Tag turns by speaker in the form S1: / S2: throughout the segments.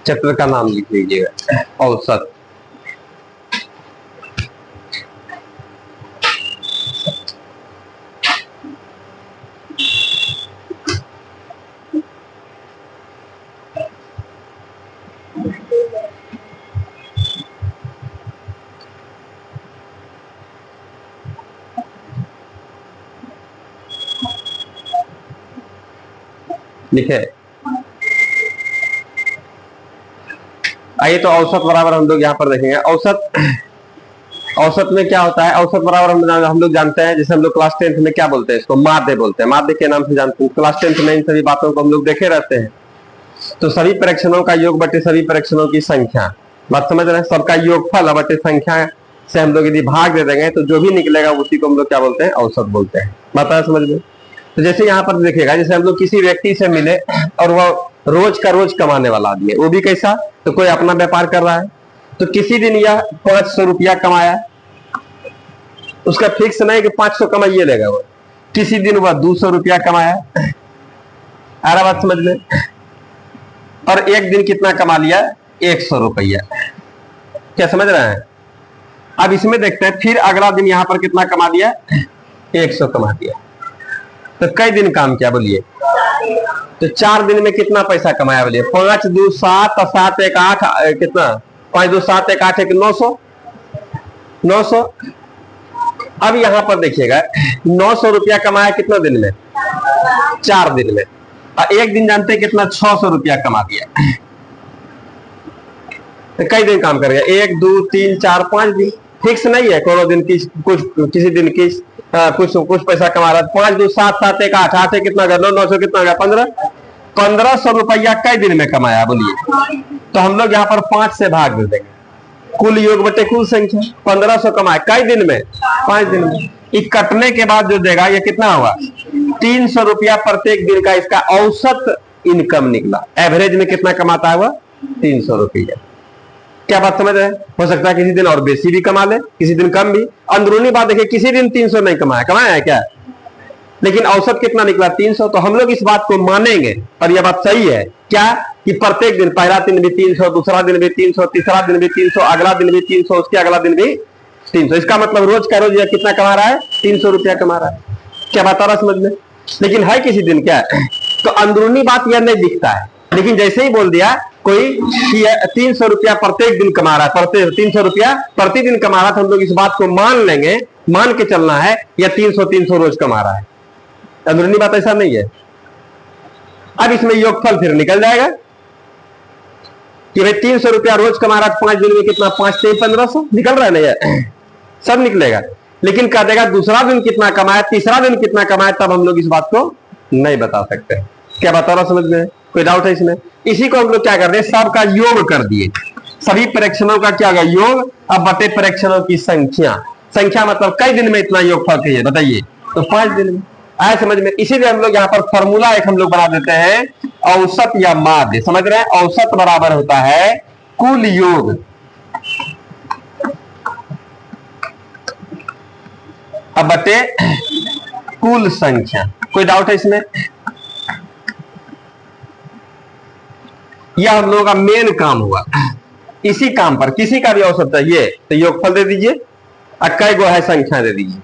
S1: Chapter का नाम लिख लीजिएगा, औसत। लिखे। आइए तो औसत बराबर हम लोग यहाँ पर देखेंगे। औसत में क्या होता है? औसत बराबर हम लोग जानते हैं, जैसे हम लोग क्लास 10th में क्या बोलते हैं, इसको माध्य बोलते हैं, माध्य के नाम से जानते हैं। क्लास 10th में इन सभी बातों को हम लोग देखे रहते हैं। तो सभी परीक्षणों का योग बटे सभी परीक्षणों की संख्या, बात समझ रहे हैं? सबका योगफल बटे संख्या से हम लोग यदि भाग दे देंगे तो जो भी निकलेगा उसी को हम लोग क्या बोलते हैं? औसत बोलते हैं। बात है समझ में? तो जैसे यहाँ पर देखिएगा, जैसे हम लोग किसी व्यक्ति से मिले और वह रोज का रोज कमाने वाला आदमी है, वो भी कैसा? तो कोई अपना व्यापार कर रहा है, तो किसी दिन यह 500 रुपया कमाया, उसका फिक्स नहीं कि 500 कमाइए लेगा वो। किसी दिन वह 200 रुपया कमाया, आ रहा बात समझ में? और एक दिन कितना कमा लिया? 100 रुपया। क्या समझ रहे हैं? अब इसमें देखते हैं, फिर अगला दिन यहां पर कितना कमा दिया? 100 कमा दिया। तो कई दिन काम किया बोलिए? तो 4 दिन में कितना पैसा कमाया बोलिए? 5 2 7 7 1 8 कितना? 5 2 7 1 8 1 900। अब यहां पर देखिएगा, 900 रुपया कमाया कितना दिन में? 4 दिन में। और एक दिन जानते हैं कितना? 600 रुपया कमा दिया। तो कई दिन काम कर गया? 1 2 3 4 5 दिन। फिक्स नहीं है कोनो दिन की, कुछ किसी दिन की कुछ पैसा कमा रहा है। 5 2 7 7 1 8 8 कितना गया? 900 कितना गया? 1500 रुपया कई दिन में कमाया बोलिए? तो हम लोग यहाँ पर 5 से भाग दे देंगे, कुल योग बटे कुल संख्या। 1500 कमाए कई दिन में? 5 दिन में। ये कटने के बाद जो देगा ये कितना होगा? 300 रुपया प्रत्येक दिन का इसका औसत इनकम निकला। एवरेज में कितना कमाता है वह? 300 रुपया। क्या बात समझ रहे हैं? हो सकता है किसी दिन और बेसी भी कमा ले, किसी दिन कम भी। अंदरूनी बात देखिए, किसी दिन 300 नहीं कमाया है क्या? लेकिन औसत कितना निकला? 300। तो हम लोग इस बात को मानेंगे और यह बात सही है क्या, कि प्रत्येक दिन, पहला दिन भी 300, दूसरा दिन भी 300, तीसरा दिन भी 300, अगला दिन भी 300, उसके अगला दिन भी 300। इसका मतलब रोज का रोज यह कितना कमा रहा है? 300 रुपया कमा रहा है। क्या बता रहा समझ में? लेकिन है किसी दिन क्या? तो अंदरूनी बात यह नहीं दिखता है, लेकिन जैसे ही बोल दिया कोई 300 रुपया प्रत्येक दिन कमा रहा है, 300 रुपया प्रतिदिन कमा रहा है, तो हम लोग इस बात को मान लेंगे, मान के चलना है या 300 रोज कमा रहा है। अंदरूनी बात ऐसा नहीं है। अब इसमें योगफल फिर निकल जाएगा कि भाई 300 रुपया रोज कमा रहा है, 5 दिन में कितना? 5 से 1500 निकल रहा है ना? ये सब निकलेगा। लेकिन कह देगा दूसरा दिन कितना कमाया, तीसरा दिन कितना कमाया, तब हम लोग इस बात को नहीं बता सकते। क्या बता रहा समझ में? कोई डाउट है इसमें? इसी को हम लोग क्या कर रहे हैं? सबका योग कर दिए। सभी परीक्षणों का क्या होगा? योग। अब बटे परीक्षणों की संख्या। संख्या मतलब कई दिन में इतना योगफल चाहिए बताइए? तो 5 दिन में। आया समझ में? इसीलिए हम लोग यहाँ पर फॉर्मूला एक हम लोग बना देते हैं, औसत या माध्य। समझ रहे हैं? औसत बराबर होता है कुल योग अब बटे कुल संख्या। कोई डाउट है इसमें? यह हम लोगों का मेन काम हुआ। इसी काम पर किसी का भी औसत चाहिए तो योगफल दे दीजिए, कई गो है संख्या दे दीजिए,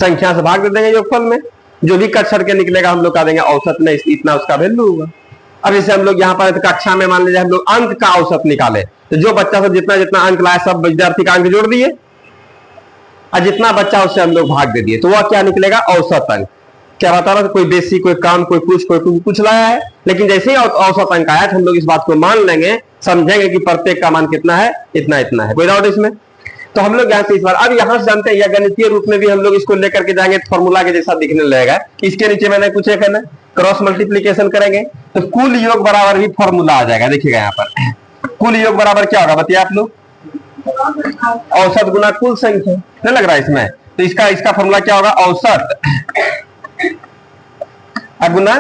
S1: संख्या से भाग दे देंगे योगफल में, जो भी कट सट के निकलेगा हम लोग का देंगे औसत में, इतना उसका वैल्यू होगा। अब जैसे हम लोग यहाँ पर कक्षा में मान लीजिए हम लोग अंक का औसत निकाले, तो जो बच्चा सब जितना जितना अंक लाया सब विद्यार्थी का अंक जोड़ दिए और जितना बच्चा उससे हम लोग भाग दे दिए, तो वह क्या निकलेगा? औसत अंक। क्या बता रहा था? कोई बेसी, कोई काम, कोई कुछ लाया है, लेकिन जैसे ही औसत अंक आया तो हम लोग इस बात को मान लेंगे, समझेंगे कि प्रत्येक का मान कितना है, इतना इतना है। कोई डाउट इसमें? तो हम लोग यहाँ से इस बार अब यहाँ से जानते हैं, या गणितीय रूप में भी हम लोग इसको लेकर के जाएंगे फॉर्मूला के जैसा दिखने लगेगा। इसके नीचे मैंने कुछ एक है ना, क्रॉस मल्टीप्लीकेशन करेंगे तो कुल योग बराबर भी फॉर्मूला आ जाएगा। देखिएगा यहाँ पर कुल योग बराबर क्या होगा बताइए आप लोग? औसत गुना कुल संख्या। नहीं लग रहा है इसमें? तो इसका फॉर्मूला क्या होगा? औसत गुना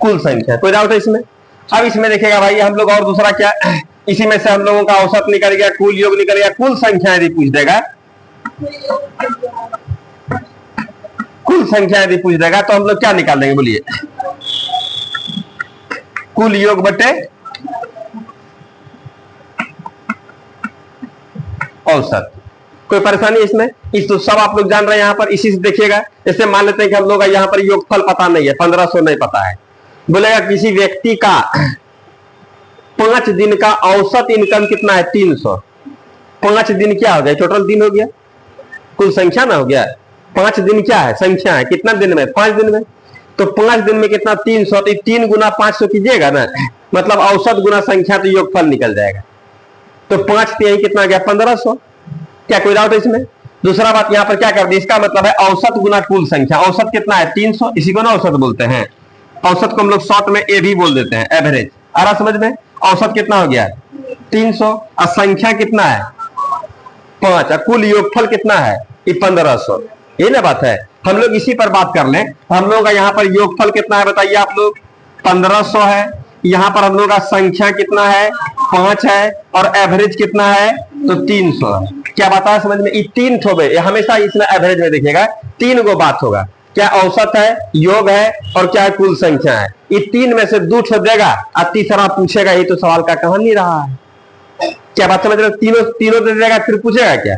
S1: कुल संख्या। कोई डाउट है इसमें? अब इसमें देखिएगा भाई हम लोग और दूसरा क्या, इसी में से हम लोगों का औसत निकल गया, कुल योग निकल गया, कुल संख्या यदि पूछ देगा, कुल संख्या यदि पूछ देगा तो हम लोग क्या निकाल देंगे बोलिए? कुल योग बटे औसत। कोई परेशानी इसमें? इस तो सब आप लोग जान रहे हैं यहां पर, इसी से देखिएगा। जैसे मान लेते हैं कि हम लोग यहां पर योगफल पता नहीं है, 1500 नहीं पता है, बोलेगा किसी व्यक्ति का 5 दिन का औसत इनकम कितना है? 300। 5 दिन क्या हो गया? टोटल दिन हो गया, कुल संख्या ना हो गया। 5 दिन क्या है? संख्या है। कितना दिन में? 5 दिन में। तो 5 दिन में कितना? 300। तो 3 गुना 500 कीजिएगा ना, मतलब औसत गुना संख्या, तो योगफल निकल जाएगा। तो 5 यही कितना गया? 1500। क्या कोई डाउट है इसमें? दूसरा बात यहां पर क्या कर दी, इसका मतलब है औसत गुना कुल संख्या। औसत कितना है? 300, इसी को ना औसत बोलते हैं। औसत को हम लोग शॉर्ट में ए भी बोल देते हैं, एवरेज। आ रहा समझ में? औसत कितना हो गया? 300। और संख्या कितना है? 5। और कुल योगफल कितना है? 1500। ये ना बात है। हम लोग इसी पर बात कर लें। हम लोग का यहाँ पर योगफल कितना है बताइए आप लोग? 1500 है। यहाँ पर हम लोग का संख्या कितना है? 5 है। और एवरेज कितना है? तो 300 है। क्या बात है समझ में? ये 3 ठोबे हमेशा इसमें एवरेज में देखिएगा 3 गो बात होगा। क्या औसत है, योग है, और क्या कुल संख्या है। ये 3 में से 2 ठो देगा और तीसरा पूछेगा। ये तो सवाल का कहां नहीं रहा है। क्या बात समझ रहे? तीनों दे देगा, फिर पूछेगा क्या?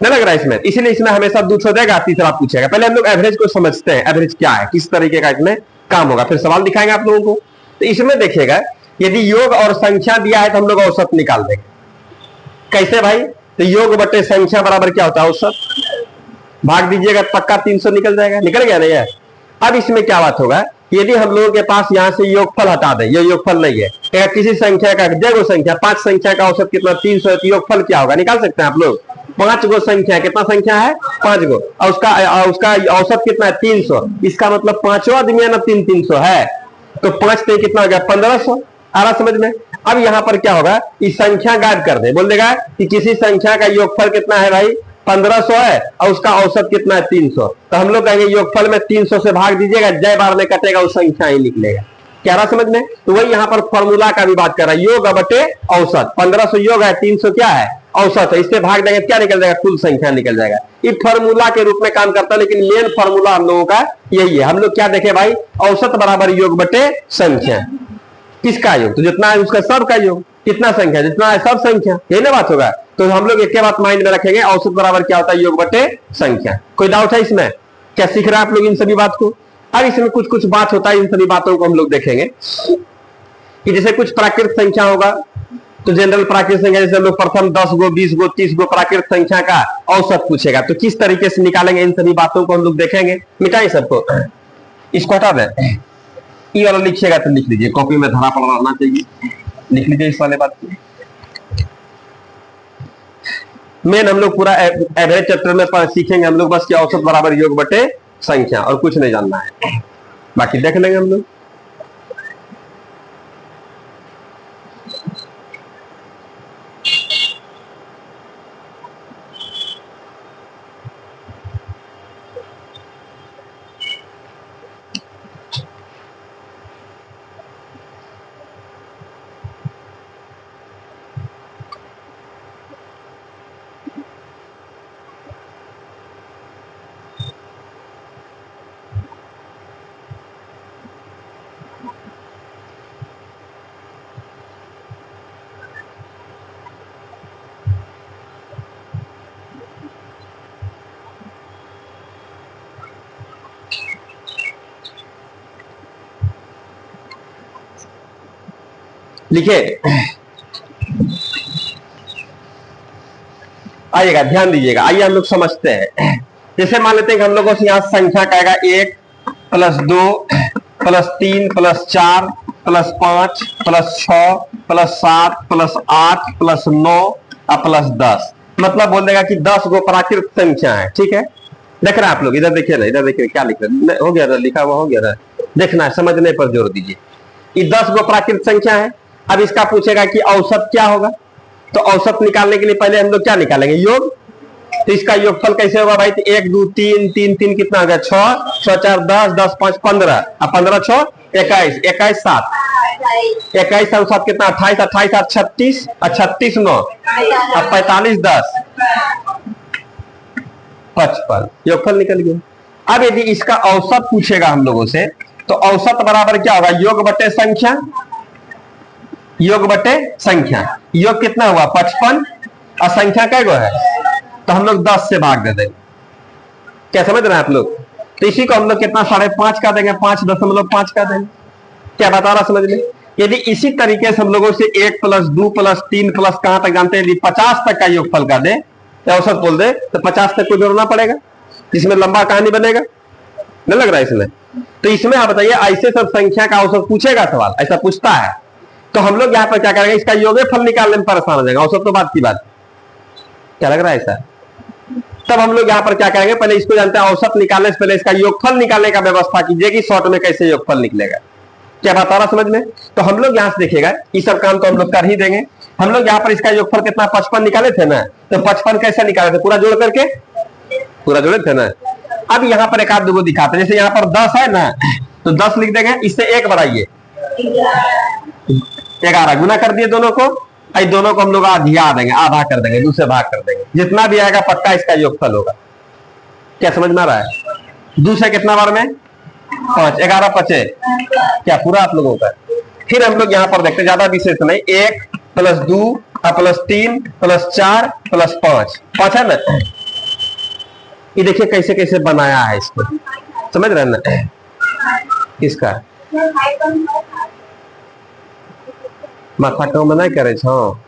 S1: नहीं लग रहा है इसमें। इसीलिए इसमें हमेशा 2 ठो देगा, तीसरा पूछेगा। पहले हम लोग एवरेज को समझते हैं, एवरेज क्या है, किस तरीके का इसमें काम होगा, फिर सवाल दिखाएंगे आप लोगों को। तो इसमें देखिएगा, यदि योग और संख्या दिया है तो हम लोग औसत निकाल देंगे। कैसे भाई? तो योग बटे संख्या बराबर क्या होता है? औसत। भाग दीजिएगा, पक्का 300 निकल जाएगा। निकल गया नहीं है? अब इसमें क्या बात होगा, यदि हम लोगों के पास यहां से योगफल हटा दें, ये योगफल नहीं है, किसी संख्या का जगह संख्या 5 संख्या का औसत कितना? 300 है। तो योगफल क्या होगा निकाल सकते हैं आप लोग। 5 गो संख्या, कितना संख्या है? 5 गो, और उसका औसत कितना है? 300। इसका मतलब 5वां आदमी है ना, 300 है। तो 5 पे कितना हो गया? 1500। आ रहा समझ में? अब यहां पर क्या होगा, इस संख्या गायब कर दे। बोल देगा कि किसी संख्या का योगफल कितना है भाई? 1500 है, और उसका औसत कितना है? 300। तो हम लोग कहेंगे योगफल में 300 से भाग दीजिएगा, जय बार में कटेगा, उस संख्या ही निकलेगा। क्या रहा समझ में? तो वही यहां पर फॉर्मूला का भी बात कर रहा है, योग बटे औसत। 1500 योग है, 300 क्या है? औसत है। इससे भाग देंगे, क्या निकल जाएगा? कुल संख्या निकल जाएगा। ये फॉर्मूला के रूप में काम करता है, लेकिन मेन फॉर्मूला हम लोगों का यही है। हम लोग क्या देखे भाई? औसत बराबर योग बटे संख्या। किसका योग? तो जितना है उसका सब का योग। कितना संख्या? जितना है सब संख्या। यही ना बात होगा। तो हम लोग एक बात माइंड में रखेंगे, औसत बराबर क्या होता है? योग बटे संख्या। कोई डाउट है इसमें? क्या सीख रहे हैं आप लोग इन सभी बात को? अब इसमें कुछ कुछ बात होता है, इन सभी बातों को हम लोग देखेंगे कि जैसे कुछ प्राकृत संख्या होगा, तो जनरल प्राकृत संख्या, जैसे हम लोग प्रथम 10 गो 20 गो 30 गो प्राकृत संख्या का औसत पूछेगा, तो किस तरीके से निकालेंगे, इन सभी बातों को हम लोग देखेंगे। मिटाइए सबको, इसको हटा दें। ये वाला लिखिएगा तो लिख लीजिए, कॉपी में धरा पड़ा रहना चाहिए, लिख लीजिए इस वाले बात को। मेन हम लोग पूरा एवरेज चैप्टर में सीखेंगे हम लोग बस कि औसत बराबर योग बटे संख्या, और कुछ नहीं जानना है, बाकी देख लेंगे हम लोग। लिखिए, आइएगा ध्यान दीजिएगा। आइए हम लोग समझते हैं। जैसे मान लेते हैं कि हम लोगों से यहां संख्या का आएगा 1 + 2 + 3 + 4 + 5 + 6 + 7 + 8 + 9 और +10। मतलब बोल देगा कि 10 गो प्राकृत संख्या है। ठीक है, देख रहे हैं आप लोग? इधर देखिए ना, इधर देखिए क्या लिख रहे, हो गया था लिखा हुआ, हो गया था। देखना है, समझने पर जोर दीजिए। ये 10 गो प्राकृत संख्या है। अब इसका पूछेगा कि औसत क्या होगा। तो औसत निकालने के लिए पहले हम लोग क्या निकालेंगे? योग। तो इसका योगफल कैसे होगा भाई? तो 1 2 3 3 3 कितना हो गया? 6 6 4 10 10 5 15 और 15 6 21 21 7 21 और 7 कितना? 28 28 8 36 और 36 9 और 45 10 55। योगफल निकल गया। अब यदि इसका औसत पूछेगा हम लोगों से, तो औसत बराबर क्या होगा, योग बटे संख्या, योग बटे संख्या। योग कितना हुआ 55 और संख्या क्या है, तो हम लोग 10 से भाग दे देंगे। क्या समझ रहे हैं आप लोग? तो इसी को हम लोग कितना 5.5 का देंगे, 5.5 का देंगे। क्या बता रहा समझ में? यदि इसी तरीके से हम लोगों से 1 + 2 + 3 + कहां तक जानते हैं, यदि 50 तक का योगफल का दे या औसत बोल दे, तो 50 तक को जोड़ना पड़ेगा, इसमें लंबा कहानी बनेगा, नहीं लग रहा है इसमें? तो इसमें आप बताइए, ऐसे सब संख्या का औसत पूछेगा, सवाल ऐसा पूछता है, तो हम लोग यहाँ पर क्या करेंगे, इसका योगफल निकालने में परेशान हो जाएगा, औसत तो बात की बात। क्या लग रहा है ऐसा? तब हम लोग यहाँ पर क्या करेंगे, पहले इसको जानते हैं, औसत निकालने से पहले इसका योगफल निकालने का व्यवस्था कीजिए कि शॉर्ट में कैसे योगफल निकलेगा। क्या बात आ रहा समझ में? तो हम लोग यहाँ से देखिएगा, ये सब काम तो हम लोग कर ही देंगे। हम लोग यहाँ पर इसका योगफल कितना 55 निकाले थे ना, तो 55 कैसे निकाले थे, पूरा जोड़ करके, पूरा जोड़े थे ना। अब यहाँ पर एक आध दो दिखाते हैं, जैसे यहाँ पर 10 है ना, तो 10 लिख देंगे, इससे 1 बढ़ाइए 11, गुना कर दिए दोनों को, दोनों को हम लोग आधा देंगे, आधा कर देंगे, दूसरे भाग कर देंगे, जितना भी आएगा पक्का इसका योगफल होगा। क्या समझ में आ रहा है? दूसरे कितना बार में 5, 11 बचे, क्या पूरा आप लोगों का। फिर हम लोग यहाँ पर देखते हैं, ज्यादा विशेष नहीं, 1 + 2 + 3 + 4 + 5 है ना। ये देखिए कैसे कैसे बनाया है इसको, समझ रहे हैं ना? किसका माथा कम नहीं करे छो?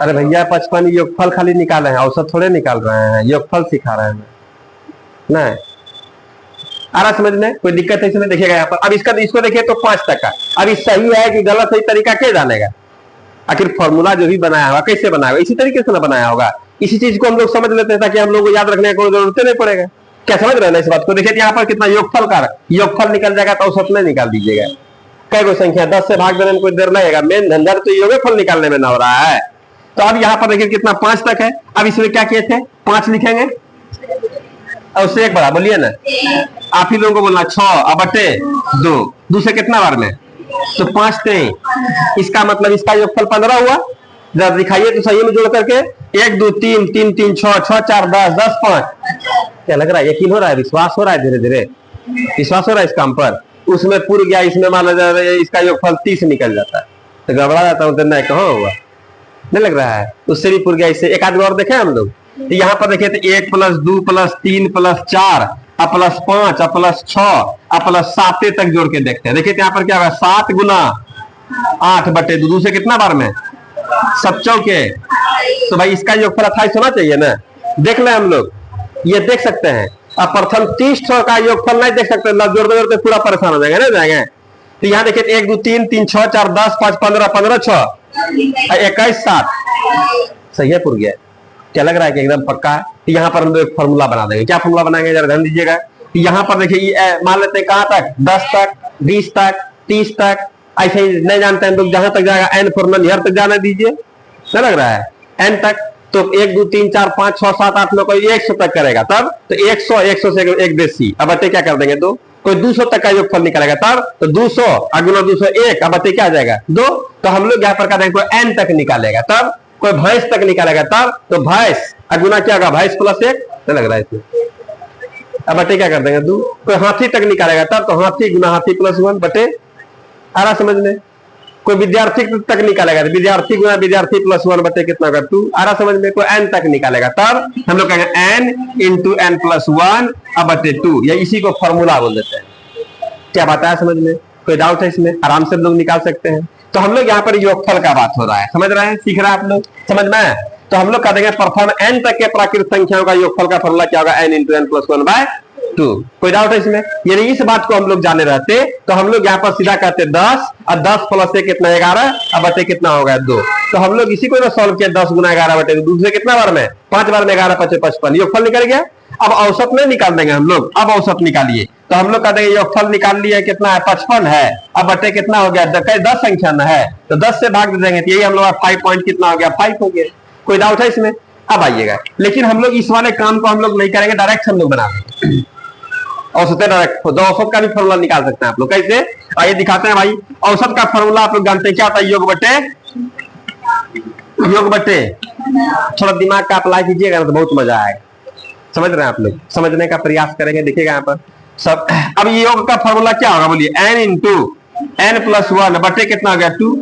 S1: अरे भैया 55 योगफल खाली निकाले हैं, औसत थोड़े निकाल रहे हैं, योगफल सिखा रहे हैं ना। आ रहा समझ में? कोई दिक्कत है इसमें? देखिएगा यहाँ पर, अब इसको देखिए तो 5 तक का, अब इस सही है कि गलत है तरीका क्या जानेगा? आखिर फॉर्मूला जो भी बनाया होगा कैसे बनाया होगा, इसी तरीके से ना बनाया होगा। इसी चीज को हम लोग समझ लेते हैं ताकि हम लोग को याद रखने की जरूरत नहीं पड़ेगा। क्या समझ रहे हैं ना इस बात को? देखिए यहाँ पर कितना योगफल का योगफल निकल जाएगा, तो औसत में निकाल दीजिएगा। कई को संख्या 10 से भाग देने में कोई देर लगेगा, मेन झंझट तो योगफल निकालने में ना हो रहा है। तो अब यहाँ पर देखिए कितना 5 तक है। अब इसमें क्या किए थे, 5 लिखेंगे और उससे 1 बढ़ा, बोलिए ना आप ही लोगों को बोलना, 6 बटे 2, दूसरे कितना बार में, तो 5 थे। इसका मतलब इसका योगफल 15 हुआ। जब दिखाइए तो सही में जोड़ करके 1 2 3 3 3 6 6 4 10 10 5। क्या लग रहा है? यकीन हो रहा है? विश्वास हो रहा है? धीरे धीरे विश्वास हो रहा है इस काम पर? उसमें पूर गया, इसमें मान लीजिए इसका योगफल 30 निकल जाता है तो गड़बड़ा जाता हूँ, नहीं कहाँ होगा, नहीं लग रहा है? उससे भी पूर गया, इससे एक आध और देखे हम लोग। तो यहाँ पर देखिए तो 1 + 2 + 3 + 4 + 5 + 6 + 7 तक जोड़ के देखते हैं। देखिए यहाँ पर क्या होगा, 7 × 8 बटे 2, दूसरे कितना बार में 7 चौके, तो भाई इसका योगफल 28 होना चाहिए ना। देख ले हम लोग, ये देख सकते हैं। अब प्रथम 30 का योगफल नहीं देख सकते, जोड़ते जोड़ते पूरा परेशान हो जाएंगे, नहीं जाएंगे। तो यहाँ देखिए 1 2 3 3 6 4 10 5 15 15 6 21 7, सही है, पुर गया। क्या लग रहा है कि एकदम पक्का है? यहाँ पर हम लोग एक फॉर्मूला बना देंगे। क्या फॉर्मूला बनाएंगे जरा ध्यान दीजिएगा। यहाँ पर देखिए मान लेते हैं कहां तक, 10 तक 20 तक 30 तक, ऐसे ही नहीं जानते हैं लोग, जहां तक जाएगा n फॉर्मूला नियर तक जाने दीजिए, क्या लग रहा है n तक। तो 1 2 3 4 5 6 7 8 9 कोई 100 तक करेगा तब, तो 100 100 से 1 देसी, अब बटे क्या कर देंगे 2। कोई 200 तक का योगफल निकालेगा तब, तो 200 गुना 201, अब बटे क्या आ जाएगा 2। तो हम लोग यहाँ पर कर देंगे, कोई n तक निकालेगा तब, कोई भैंस तक निकालेगा तब, तो भैंस गुना क्या होगा, भैंस + 1, क्या लग रहा है इसमें, अब बटे क्या कर देंगे 2। कोई हाथी तक निकालेगा तब, तो हाथी गुना हाथी + 1 बटे, आ रहा समझ में। कोई विद्यार्थी तक निकालेगा तो विद्यार्थी गुना विद्यार्थी + 1 बटे कितना होगा 2, आ रहा समझ में। कोई n तक निकालेगा तब हम लोग कहेंगे n × n + 1 बटे 2, या इसी को फॉर्मूला बोल देते हैं। क्या बात है समझ में? कोई डाउट है इसमें? आराम से लोग निकाल सकते हैं। तो हम लोग यहाँ पर योगफल का बात हो रहा है, समझ रहे हैं, सीख रहे हैं आप लोग, समझ में। तो हम लोग कह देंगे प्रथम n तक के प्राकृत संख्याओं का योगफल का फॉर्मूला क्या होगा, n × n + 1/2। कोई डाउट है इसमें? यदि इस बात को हम लोग जाने रहते तो हम लोग यहाँ पर सीधा कहते 10 और 10 + 1 कितना 11, अब बटे कितना होगा 2। तो हम लोग इसी को सॉल्व किया, 10 × 11 बटे 2, दूसरे कितना बार में 5 बार में 11 × 5 = 55, योगफल निकल गया। अब औसत में निकाल देंगे हम लोग, अब औसत निकालिए। तो हम लोग कह देंगे योगफल निकाल लिए, कितना है 55 है, अब बटे कितना हो गया 10 संख्या में है, तो 10 से भाग दे देंगे, तो यही हम लोग 5 पॉइंट कितना हो गया 5 हो गया। कोई डाउट है इसमें? अब आइएगा, लेकिन हम लोग इस वाले काम को हम लोग नहीं करेंगे, डायरेक्ट हम लोग बना देंगे औसत डायरेक्ट। तो औसत का भी फॉर्मूला निकाल सकते हैं आप लोग, कैसे आइए दिखाते हैं भाई। औसत का फॉर्मूला आप लोग जानते हैं क्या होता है, योग बटे। थोड़ा दिमाग का अप्लाई कीजिएगा ना तो बहुत मजा आएगा, समझ रहे हैं आप लोग, समझने का प्रयास करेंगे। देखिएगा यहाँ पर सब। अब योग का फॉर्मूला क्या होगा बोलिए, n इंटू n प्लस 1 बटे कितना हो गया 2।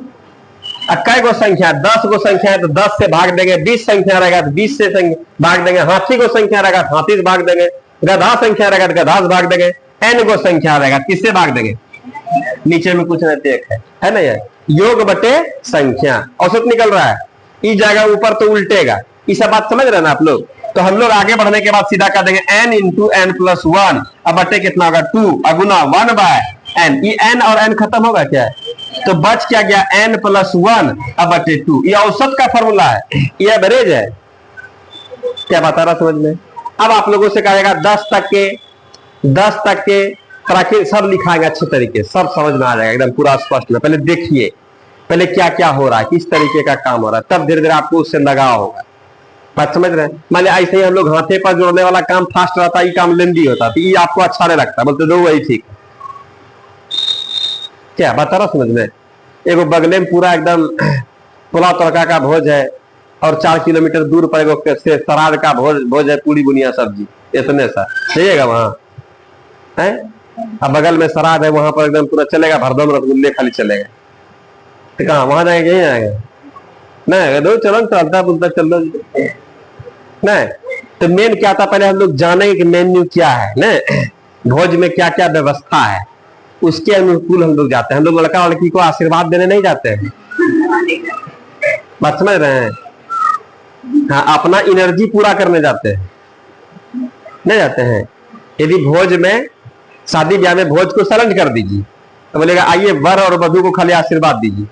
S1: कै गो संख्या, 10 गो संख्या है तो 10 से भाग देंगे, 20 संख्या रहेगा तो 20 से भाग देंगे, हाथी को संख्या रहेगा तो हाथी से भाग देंगे, गधा संख्या रहेगा तो गधा से भाग देंगे, n गो संख्या रहेगा किससे भाग देंगे, नीचे में कुछ नहीं एक है ना यार, योग बटे संख्या औसत निकल रहा है, इस जगह ऊपर तो उल्टेगा, ये सब बात समझ रहे ना आप लोग। तो हम लोग आगे बढ़ने के बाद सीधा कर देंगे n इंटू एन प्लस 1 अब बटे कितना होगा 2 अगुना 1 बाय n, ये n और n खत्म होगा क्या, तो बच क्या गया n प्लस 1 अब बटे 2, ये औसत का फॉर्मूला है, ये एवरेज है। क्या बता रहा समझ में। अब आप लोगों से कहेगा 10 तक के प्राकृत सब लिखाएंगे अच्छे तरीके, सब समझ में आ जाएगा एकदम पूरा स्पष्ट में। पहले देखिए पहले क्या क्या हो रहा है, किस तरीके का काम हो रहा है, तब धीरे धीरे आपको उससे लगाव होगा। बात समझ रहे हैं। मान लिया ऐसे ही हम लोग हाथे पर जोड़ने वाला काम फास्ट रहता है, ये काम लेंदी होता, तो ये आपको अच्छा नहीं लगता, बोलते दो वही ठीक। क्या बता रहा समझ में। एगो बगले में पूरा एकदम पुलाव तड़का का भोज है और 4 किलोमीटर दूर पर एगो सराद का भोज है, पूरी बुनिया सब्जी, इतने सा चाहिएगा वहां है। अब बगल में सराद है, वहां पर एकदम पूरा चलेगा, भरदम रसगुल्ले खाली चलेगा, तो कहा वहां जाएंगे यही आएंगे नहीं, दो चलो चलता बुलता चल नहीं। तो मेन क्या था, पहले हम लोग जानेंगे कि मेन्यू क्या है ना, भोज में क्या क्या व्यवस्था है, उसके अनुकूल हम लोग जाते हैं। हम लोग लड़का लड़की को आशीर्वाद देने नहीं जाते हैं, बात समझ रहे हैं। हाँ, अपना एनर्जी पूरा करने जाते हैं, नहीं जाते हैं। यदि भोज में शादी ब्याह में भोज को सलंज कर दीजिए तो बोलेगा आइए वर और वधू को खाली आशीर्वाद दीजिए,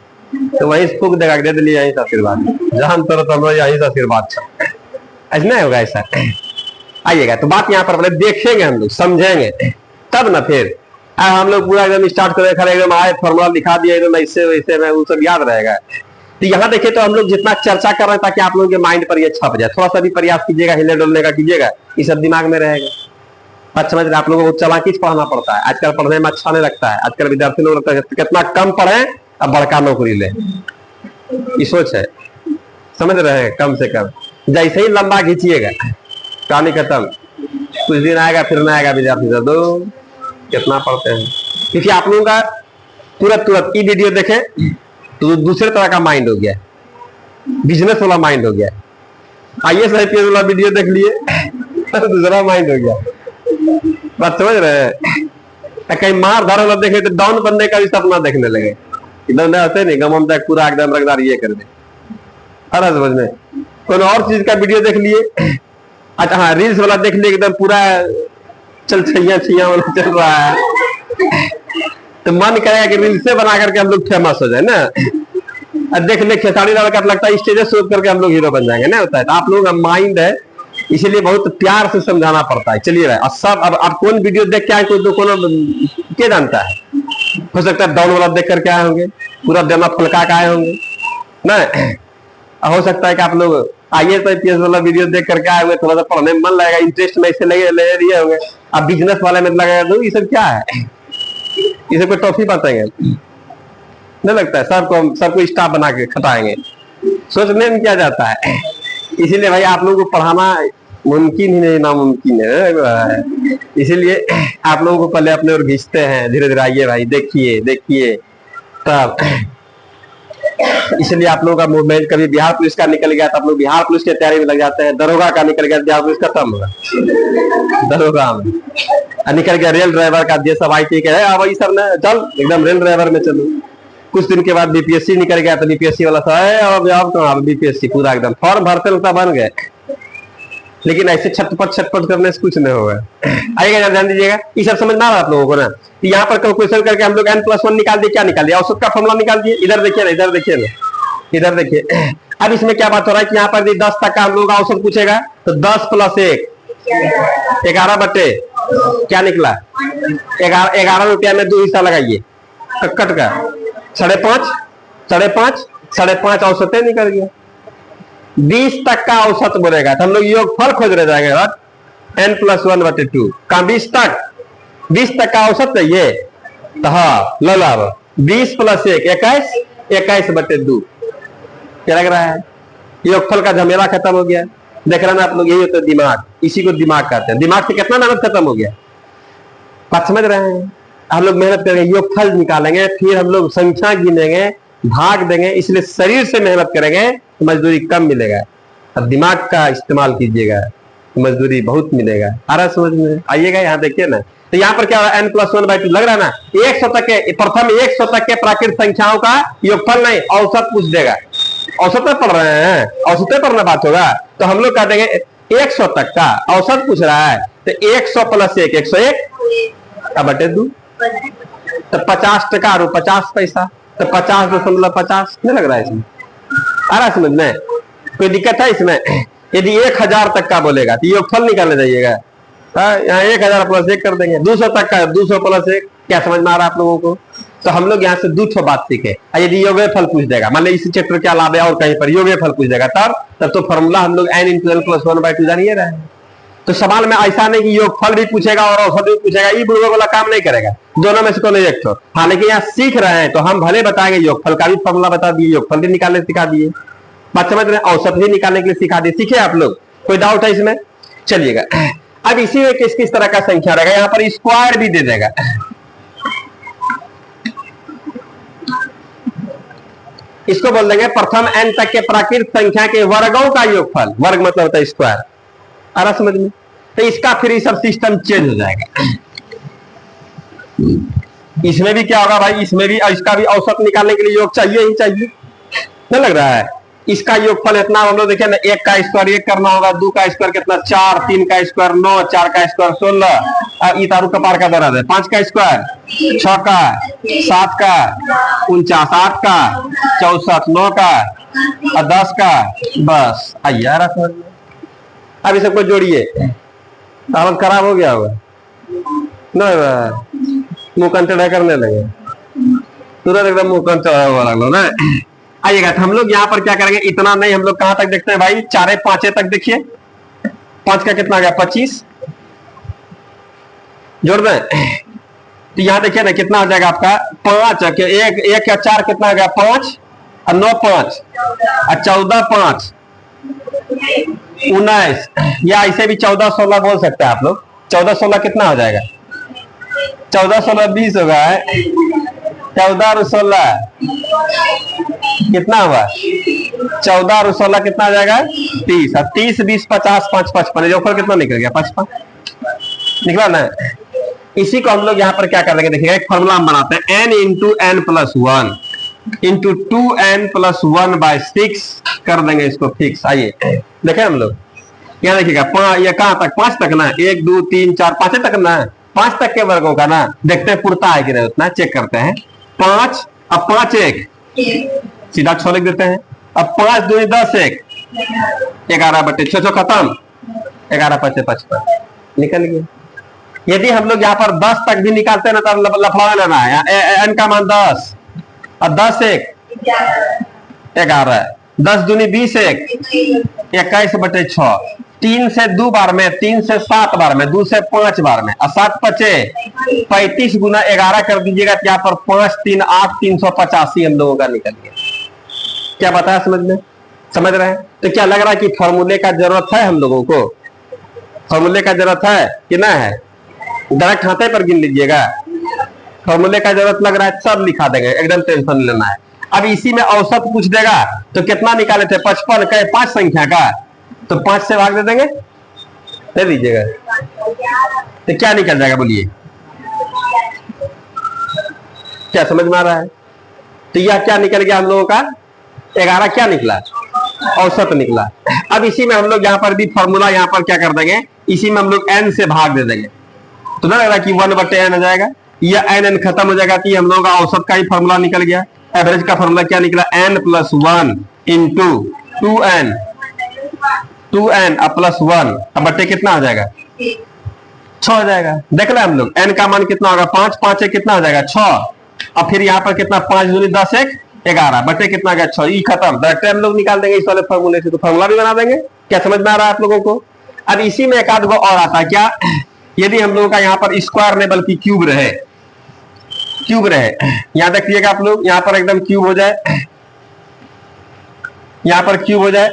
S1: तो वही फूक देगा, दे दिलिए यहीं से आशीर्वाद, जहां तरह हम यहीं से आशीर्वाद ऐसा नहीं होगा ऐसा। आइएगा तो बात यहाँ पर पहले देखेंगे, हम लोग समझेंगे तब ना फिर हम लोग पूरा एकदम स्टार्ट करें खड़े एकदम आए फॉर्मूला लिखा दिया एकदम ऐसे वैसे में, वो सब याद रहेगा। तो यहाँ देखिए तो हम लोग जितना चर्चा कर रहे हैं ताकि आप लोगों के माइंड पर ये छप जाए, थोड़ा सा भी प्रयास कीजिएगा हिले डुलने का कीजिएगा, ये सब दिमाग में रहेगा। बात समझ रहे। आप लोगों को चालाकी से पढ़ना पड़ता है, आजकल पढ़ने में अच्छा नहीं लगता है, आजकल विद्यार्थी लोग लगता है कितना कम पढ़े अब बड़का नौकरी ले, ये सोच है, समझ रहे हैं। कम से कम जैसे ही लंबा खींचिएगा कहानी खत्म, कुछ दिन आएगा फिर ना आएगा विद्यार्थी सब दो कितना पढ़ते हैं, क्योंकि आप लोगों का तुरंत ये वीडियो देखे तो दूसरे तरह का माइंड हो गया, बिजनेस वाला माइंड हो गया, IAS IPS वाला वीडियो देख लिए दूसरा माइंड हो गया। बात समझ रहे हैं। कहीं मार धार वाला देखे तो डाउन बनने का भी सपना देखने लगे, एकदम ऐसे नहीं गम तक पूरा एकदम रगदार ये कर दे, अरे समझ में। कोई और चीज का वीडियो देख लिए, अच्छा हाँ रील्स वाला देख लिए एकदम पूरा चल छैया वाला चल रहा है, तो मन करेगा कि रील्स से बना करके हम लोग फेमस हो जाए ना। देख ले खेसारी लाल का लगता है स्टेज शो करके हम लोग हीरो बन जाएंगे ना, होता है। तो आप लोगों का माइंड है, इसीलिए बहुत प्यार से समझाना पड़ता है। चलिए भाई, सब अब आप कौन वीडियो देख के आए, कोई क्या जानता है, हो सकता है डाउन वाला देख करके आए होंगे, पूरा देना फलका के आए होंगे ना, हो सकता है कि आप लोग IAS IPS वाला वीडियो देख करके आए हुए, थोड़ा सा पढ़ने में मन लगेगा, इंटरेस्ट में ऐसे ले लिए होंगे। अब बिजनेस वाले में लगेगा तो ये सब क्या है, ये सब कोई टॉफी बताएंगे नहीं लगता है, सबको स्टाफ बना के खटाएंगे, सोचने में क्या जाता है। इसीलिए भाई आप लोगों को पढ़ाना मुमकिन ही नहीं नामुमकिन है, इसीलिए आप लोगों को पहले अपने और खींचते हैं, धीरे धीरे आइए भाई देखिए तब। इसलिए आप लोगों का मूवमेंट कभी बिहार पुलिस का निकल गया तो आप लोग बिहार पुलिस की तैयारी में लग जाते हैं, दरोगा का निकल गया बिहार पुलिस खत्म होगा, दरोगा में निकल गया रेल ड्राइवर का, ये सब IT के है वही सब ना, चल एकदम रेल ड्राइवर में चलो। कुछ दिन के बाद BPSC निकल गया तो BPSC वाला था अब कहाँ BPSC पूरा एकदम फॉर्म भरते लगता बन गए, लेकिन ऐसे छटपट करने से कुछ नहीं होगा। आइएगा ध्यान दीजिएगा, ये सब समझ ना आप लोगों को ना। यहाँ पर क्वेश्चन करके हम लोग n+1 निकाल दिए, क्या निकाल दिया, औसत का फॉर्मूला निकाल दिए। इधर देखिए ना, इधर देखिए। अब इसमें क्या बात हो रहा है कि यहाँ पर 10 तक का हम लोग औसत पूछेगा तो 10 + 1 11 बटे क्या निकला 11 रुपया में 2 हिस्सा लगाइए कट का 5.5 औसत निकल गया। 20 तक का औसत बोलेगा तो हम लोग योगफल खोज रहे जाएंगे n+1 बटे 2 का 20 तक का औसत चाहिए तो हाँ लो लो 20 + 1 21 बटे 2 क्या लग रहा है। योगफल का झमेला खत्म हो गया। देख रहे ना आप लोग, यही होता है दिमाग, इसी को दिमाग कहते हैं। दिमाग से कितना मेहनत खत्म हो गया। बात समझ रहे हैं? हम लोग मेहनत करेंगे, योगफल निकालेंगे, फिर हम लोग संख्या गिनेंगे, भाग देंगे, इसलिए शरीर से मेहनत करेंगे तो मजदूरी कम मिलेगा। और दिमाग का इस्तेमाल कीजिएगा तो मजदूरी बहुत मिलेगा। आ रहा समझ में? आइएगा यहाँ देखिए ना, तो यहाँ पर क्या हो रहा है, n+1/2 लग रहा है ना। 100 तक के, प्रथम 100 तक के प्राकृत संख्याओं का योगफल नहीं, औसत पूछ देगा। औसत में पढ़ रहे हैं, औसत में पढ़ना बात होगा, तो हम लोग कह देंगे 100 तक का औसत पूछ रहा है, तो 100 + 1 101/2, तो 50 टका और 50 पैसा, तो 50.50 नहीं लग रहा है इसमें? आ रहा समझ में? कोई दिक्कत है इसमें? यदि 1000 तक का बोलेगा तो योगफल निकालने जाइएगा, यहाँ 1000 + 1 कर देंगे। 200 तक का 200 + 1, क्या समझ में आ रहा है आप लोगों को? तो हम लोग यहाँ से 2 बात सीखे। यदि योगे फल पूछ देगा, मान लीजिए इस चैप्टर क्या लाभ है और कहीं पर योगे फल पूछ देगा, तब तो फॉर्मूला हम लोग n × n+1/2 जानिए रहे हैं। तो सवाल में ऐसा नहीं कि योगफल भी पूछेगा और औसत भी पूछेगा, ये बुढ़वे वाला काम नहीं करेगा, दोनों में से कोई एक तो। हाँ, लेकिन यहाँ सीख रहे हैं तो हम भले बताएंगे, योगफल का भी फॉर्मूला बता दिए, योगफल भी निकालने सिखा दिए, बात समझ रहे हैं, औसत भी निकालने के लिए सिखा दिए। सीखे आप लोग? कोई डाउट है इसमें? चलिएगा, अब इसी में किस किस तरह का संख्या रहेगा, यहाँ पर स्क्वायर भी दे देगा। इसको बोल देंगे प्रथम n तक के प्राकृत संख्या के वर्गों का योगफल। वर्ग मतलब होता है स्क्वायर। आ रहा समझ में? तो इसका फिर ये सब सिस्टम चेंज हो जाएगा। इसमें भी क्या होगा भाई, इसमें भी, इसका भी औसत निकालने के लिए योग चाहिए ही चाहिए, नहीं लग रहा है? इसका योगफल इतना, हम लोग देखिए ना, 1 का स्क्वायर 1 करना होगा, 2 का स्क्वायर कितना 4, 3 का स्क्वायर 9, 4 का स्क्वायर 16, इतारू कपार का दर्द है, 5 का स्क्वायर 6 का, 7 का 49, 8 का 64, 9 का और 10 का, बस आइए आ रहा। अब सबको जोड़िए, हालत खराब हो गया होगा, नहीं मुंह कंचड़ा करने लगे, तुरंत एकदम मुंह कंचड़ा हुआ लगलो ना। आइएगा, तो हम लोग यहाँ पर क्या करेंगे, इतना नहीं, हम लोग कहां तक देखते हैं भाई, 4 5 तक देखिए। 5 का कितना आ गया 25, जोड़ दें तो यहाँ देखिए ना कितना आ जाएगा आपका 5, 1 या 4 कितना आ गया 5 और 9 5 और 14 5 19, या ऐसे भी 14 16 बोल सकते हैं आप लोग। 14 16 कितना हो जाएगा, 14 16 20 होगा, 14 और 16 कितना हुआ, 14 और 16 कितना आ जाएगा 30, और 30 20 50 5 55, जो कितना निकल गया 55 निकला ना। इसी को हम लोग यहाँ पर क्या कर देंगे, देखिएगा एक फॉर्मूला हम बनाते हैं, n × n+1 × 2n+1/6 कर देंगे इसको फिक्स। आइए देखें हम लोग, यहाँ देखिएगा ये कहां तक 5 तक ना, 1 2 3 4 5 तक ना, 5 तक के वर्गों का ना, देखते हैं पुरता है कि नहीं, उतना चेक करते हैं। 5 अब 5 1 सीधा 6 लिख देते हैं, अब 5 2 10 1 11/6 खत्म, 11 5 55 निकल गया। यदि हम लोग यहाँ पर 10 तक भी निकालते हैं ना, तो लफड़ा लेना है, n का मान 10 और 10 1 11, 10 दूनी 20 1 21/6, 3 से 2 बार में, 3 से 7 बार में, 2 से 5 बार में, और 7 5 35 गुना 11 कर दीजिएगा, यहाँ पर 5 3 8 385 हम लोगों का निकल गया। क्या बताया समझ में? समझ रहे हैं? तो क्या लग रहा है कि फॉर्मूले का जरूरत है हम लोगों को? फॉर्मूले का जरूरत है कि ना है? डायरेक्ट हाथे पर गिन लीजिएगा, फॉर्मूले का जरूरत लग रहा है, सब लिखा देंगे, एकदम टेंशन लेना है। अब इसी में औसत पूछ देगा तो कितना निकाले थे 55 का 5 संख्या का, तो 5 से भाग दे देंगे, दे दीजिएगा, तो क्या निकल जाएगा बोलिए, क्या समझ में आ रहा है? तो यह क्या निकल गया हम लोगों का 11, क्या निकला औसत निकला। अब इसी में हम लोग यहाँ पर भी फॉर्मूला यहाँ पर क्या कर देंगे, इसी में हम लोग n से भाग दे देंगे, तो ना लग रहा कि 1/n हो जाएगा, या n खत्म हो जाएगा, तो हम लोगों का औसत का ही फॉर्मूला निकल गया। एवरेज का फॉर्मूला क्या निकला, n+1 × 2n +1 अब बटे कितना हो जाएगा 6 हो जाएगा। देख रहे हम लोग n का मान कितना होगा 5 5 कितना हो जाएगा 6, और फिर यहाँ पर कितना 5 दूनी 10 1 11 बटे कितना आ गया 6, ये खत्म। डायरेक्ट हम लोग निकाल देंगे इस वाले फॉर्मूले से, तो फॉर्मूला भी बना देंगे। क्या समझ में आ रहा है आप लोगों को? अब इसी में एक आध गो और आता है क्या, यदि हम लोगों का यहाँ पर स्क्वायर नहीं बल्कि क्यूब रहे, क्यूब रहे, यहां देखिएगा आप लोग, यहां पर एकदम क्यूब हो जाए, यहां पर क्यूब हो जाए,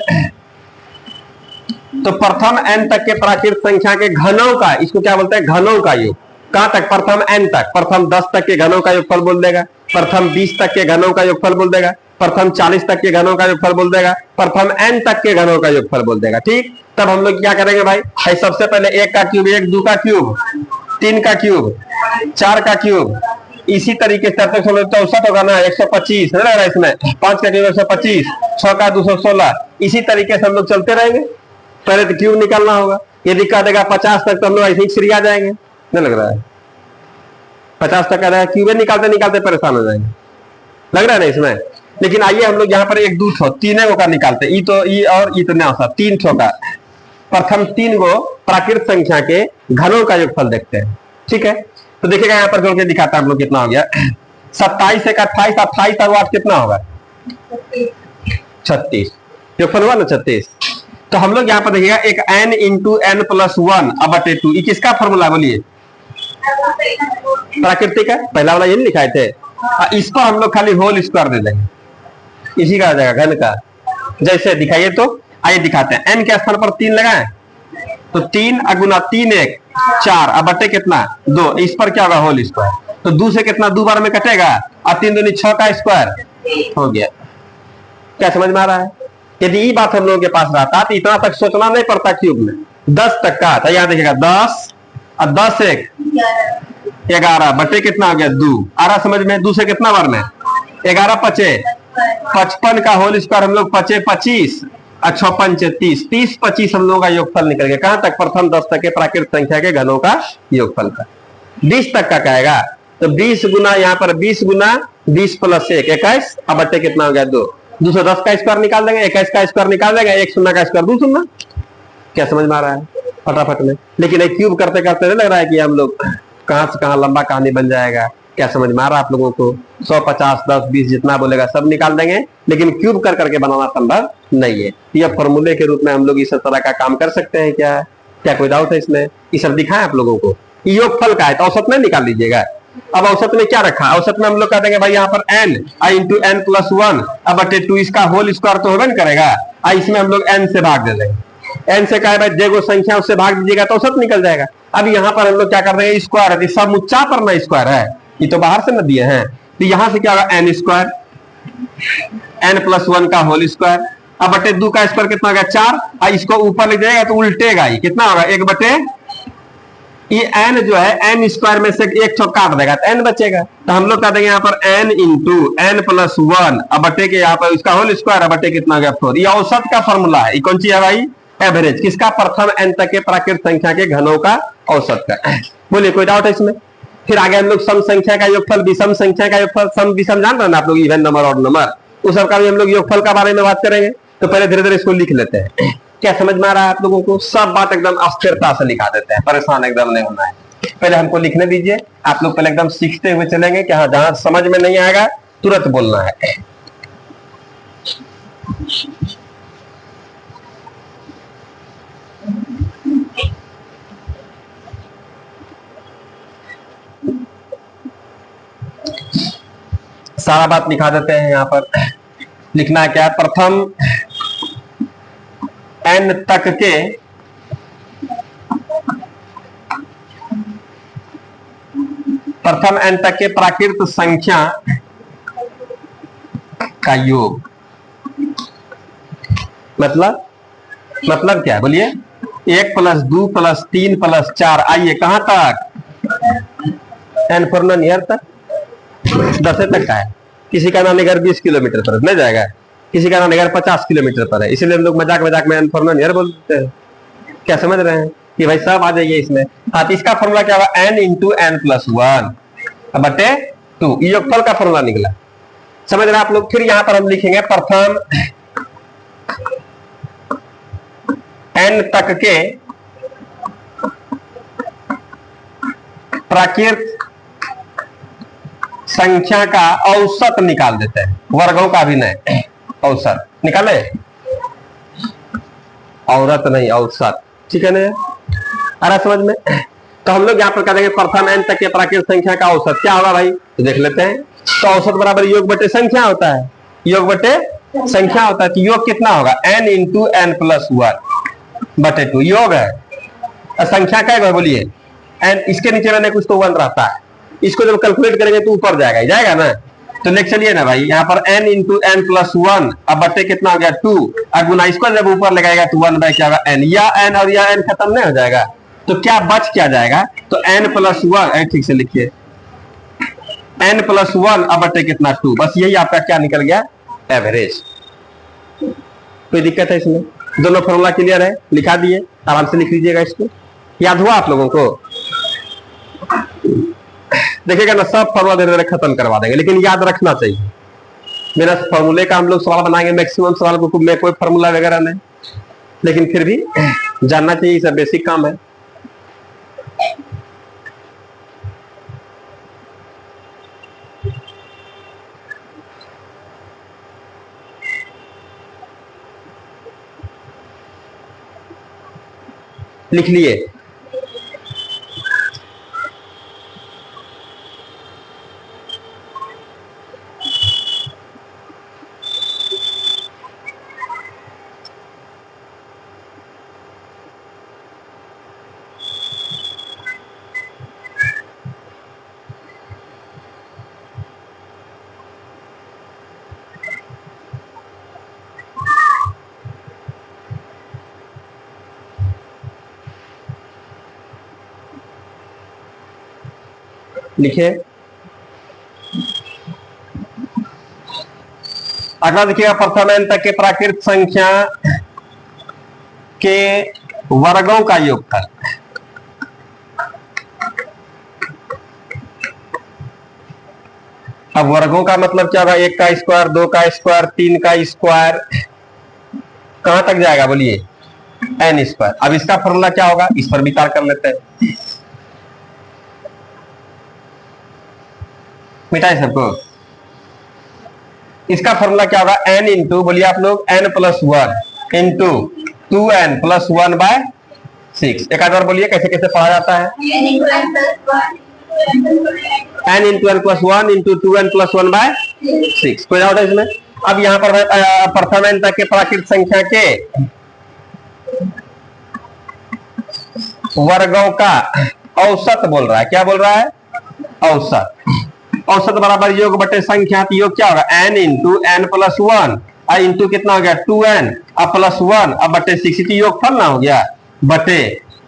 S1: तो प्रथम n तक के प्राकृत संख्या के घनों का, इसको क्या बोलते हैं घनों का योग, कहां तक? प्रथम n तक। प्रथम 10 तक के घनों का योगफल बोल देगा, प्रथम 20 तक के घनों का योगफल बोल देगा, प्रथम 40 तक के घनों का योगफल बोल देगा, प्रथम n तक के घनों का योगफल बोल देगा। ठीक, तब हम लोग क्या करेंगे भाई? सबसे पहले 1 का क्यूब, 1 2 का क्यूब, 3 का क्यूब, 4 का क्यूब, इसी तरीके से 64 होगा ना, 125 लग रहा है इसमें, 5 का क्यूब 125, 6 का 216, इसी तरीके से हम लोग चलते रहेंगे। पहले तो क्यूब निकालना होगा, ये दिखा देगा 50 तक तो हम लोग ऐसे ही सीरिया जाएंगे, नहीं लग रहा है? 50 तक का क्यूबे निकालते निकालते परेशान हो जाएंगे, लग रहा है ना इसमें। लेकिन आइए हम लोग यहाँ पर 1 2 तीन का निकालते हैं, ई तो ई और ई तो न्यासा 3 का। प्रथम 3 गो प्राकृत संख्या के घनों का योगफल देखते हैं। ठीक है, तो देखिएगा यहाँ पर जोड़ के दिखाता है हम लोग कितना हो गया। 27 एक 28, 28 और 8 कितना होगा? 36, योगफल हुआ ना 36। तो हम लोग यहाँ पर देखिएगा एक n इंटू n प्लस 1 अब बटे 2, ये किसका फॉर्मूला बोलिए? प्राकृतिक है, पहला वाला ये नहीं लिखाए थे। इस पर हम लोग खाली होल स्क्वायर दे देंगे, इसी का आ जाएगा घन का। जैसे दिखाइए तो आइए दिखाते हैं। n के स्थान पर 3 लगाएं तो 3 गुना 3 1 4 अब बटे कितना? 2, इस पर क्या होगा? Whole square. तो 2 से कितना 2 बार में कटेगा और 3 दूनी 6 का स्क्वायर हो गया। क्या समझ में आ रहा है? यदि ये बात हम लोगों के पास रहता तो इतना तक सोचना नहीं पड़ता क्यूब में। 10 तक का तो यहाँ देखिएगा 10 और 10 1 11 बटे कितना हो गया? 2 आ रहा समझ में? 2 से कितना बार में? 11 5 55 का होल स्क्वायर हम लोग 5 25 और 6 5 30, 30 25 हम लोगों का योगफल निकल गया। कहां तक? प्रथम 10 तक के प्राकृत संख्या के घनों का योगफल का। 20 तक का कहेगा तो 20 गुना यहाँ पर 20 गुना 20 प्लस 1 21 अब बटे कितना हो गया? 2, 210 का स्क्वायर निकाल देंगे, 21 का स्क्वायर निकाल देंगे, 1 शून्य का स्क्वायर 2 शून्य। क्या समझ में आ रहा है? फटाफट में। लेकिन एक क्यूब करते करते नहीं लग रहा है कि हम लोग कहां से कहां लंबा कहानी बन जाएगा? क्या समझ में आ रहा है आप लोगों को? 100 50 10 20 जितना बोलेगा सब निकाल देंगे, लेकिन क्यूब कर करके बनाना संभव नहीं है। यह फॉर्मूले के रूप में हम लोग इस तरह का काम कर सकते हैं। क्या क्या कोई डाउट है इसमें? ये सब दिखाएं आप लोगों को। योगफल का है तो औसत में निकाल लीजिएगा। अब औसत में क्या रखा? औसत में हम लोग कह देंगे भाई यहाँ पर n इंटू n प्लस 1 अब बटे 2, इसका होल स्क्वायर तो होगा नहीं करेगा। इसमें हम लोग n से भाग दे देंगे। n से कहा भाई जो संख्या उससे भाग दीजिएगा तो औसत निकल जाएगा। अब यहाँ पर हम लोग क्या कर रहे हैं? स्क्वायर, सब ऊंचा पर ना स्क्वायर है, ये तो बाहर से न दिए हैं, तो यहां से क्या होगा? n स्क्वायर, n प्लस 1 का होल स्क्वायर अब बटे 2 का स्क्वायर कितना होगा? 4 और इसको ऊपर ले जाएगा तो उल्टेगा, ये कितना होगा? 1 बटे ये n जो है n स्क्वायर में से 1 छो काट देगा तो n बचेगा। तो हम लोग कह देंगे यहाँ पर n इंटू n प्लस 1 अब बटे के यहाँ पर इसका होल स्क्वायर अब बटे कितना हो गया? 4। ये औसत का फॉर्मूला है। ये कौन सी है भाई? एवरेज। किसका? प्रथम n तक के प्राकृत संख्या के घनों का औसत का। बोलिए कोई डाउट है इसमें? फिर आगे हम लोग सम संख्या का योगफल, विषम संख्या का योगफल, सम विषम जान रहे हैं आप लोग, इवन नंबर और नंबर, उस सब का भी हम लोग योगफल का बारे में बात करेंगे। तो पहले धीरे धीरे इसको लिख लेते हैं। क्या समझ में आ रहा है आप लोगों को? सब बात एकदम अस्थिरता से लिखा देते हैं, परेशान एकदम नहीं होना है। पहले हमको लिखने दीजिए, आप लोग पहले एकदम सीखते हुए चलेंगे कि हाँ जहां समझ में नहीं आएगा तुरंत बोलना है। सारा बात लिखा देते हैं यहाँ पर। लिखना क्या है? प्रथम n तक के प्राकृत संख्या का योग। मतलब क्या है बोलिए? 1 प्लस 2 प्लस 3 प्लस 4 आइए कहां तक? n फॉर्मन ईयर तक, 10 तक का है। किसी का नानीघर 20 किलोमीटर पर नहीं जाएगा, किसी का नानीघर 50 किलोमीटर पर है, इसलिए हम लोग मजाक मजाक में n फॉर्मन ईयर बोलते हैं। क्या समझ रहे हैं कि भाई सब आ जाइए इसमें। हाँ, तो इसका फॉर्मूला क्या होगा? n इंटू n प्लस 1 बटे 2, योगफल का फॉर्मूला निकला। समझ रहे हैं आप लोग? फिर यहां पर हम लिखेंगे प्रथम n तक के प्राकृत संख्या का औसत निकाल देते हैं, वर्गों का भी नहीं, औसत निकाले, औरत नहीं औसत, ठीक है ना? आ रहा समझ में? तो हम लोग यहाँ पर करेंगे प्रथम n तक के प्राकृत संख्या का औसत क्या होगा भाई? तो देख लेते हैं। तो औसत बराबर योग बटे संख्या होता है, योग बटे संख्या होता है। तो योग कितना होगा? n इंटू n प्लस 1 बटे 2 योग है। संख्या क्या है बोलिए? एन इसके नीचे मैंने कुछ तो 1 रहता है, इसको जब कैलकुलेट करेंगे तो ऊपर जाएगा, जाएगा ना। तो नेक्स्ट चलिए ना भाई, यहाँ पर n इंटू एन प्लस 1 अब बटे कितना हो गया 2, और गुना इसको जब ऊपर लगाएगा तो 1 बाय क्या होगा n, या n और या n खत्म नहीं हो जाएगा, तो क्या बच क्या जाएगा, तो n प्लस 1, ठीक से लिखिए n प्लस 1 अब बटे कितना 2, बस यही आपका क्या निकल गया एवरेज। कोई दिक्कत है इसमें? दोनों फॉर्मूला क्लियर है, लिखा दिए, आराम से लिख लीजिएगा इसको। याद हुआ आप लोगों को? देखिएगा ना, सब फॉर्मूला धीरे धीरे खत्म करवा देंगे, लेकिन याद रखना चाहिए। मेरा फॉर्मूले का हम लोग सवाल बनाएंगे, मैक्सिमम सवाल को में कोई फॉर्मूला वगैरह नहीं, लेकिन फिर भी जानना चाहिए, सब बेसिक काम है। लिख लिए? लिखे? अगला देखिएगा, प्रथम n तक के प्राकृत संख्या के वर्गों का योगफल। अब वर्गों का मतलब क्या होगा, 1 का स्क्वायर, 2 का स्क्वायर, 3 का स्क्वायर, कहां तक जाएगा बोलिए n स्क्वायर। अब इसका फॉर्मूला क्या होगा, इस पर विचार कर लेते हैं। मिटाए सबको। इसका फॉर्मूला क्या होगा, n इंटू, बोलिए आप लोग, n plus 1 into 2n plus 1 by 6। एक आध बार बोलिए कैसे कैसे पढ़ा जाता है। n into n plus 1 into 2n plus 1 by 6। कोई डाउट है इसमें? अब यहाँ पर प्रथम n तक के प्राकृत संख्या के वर्गों का औसत बोल रहा है। क्या बोल रहा है? औसत। औसत बराबर योग बटे संख्या, योग क्या होगा, n into n plus 1 into कितना हो गया 2n अब प्लस 1 अब बटे 6, योग फल ना हो गया, बटे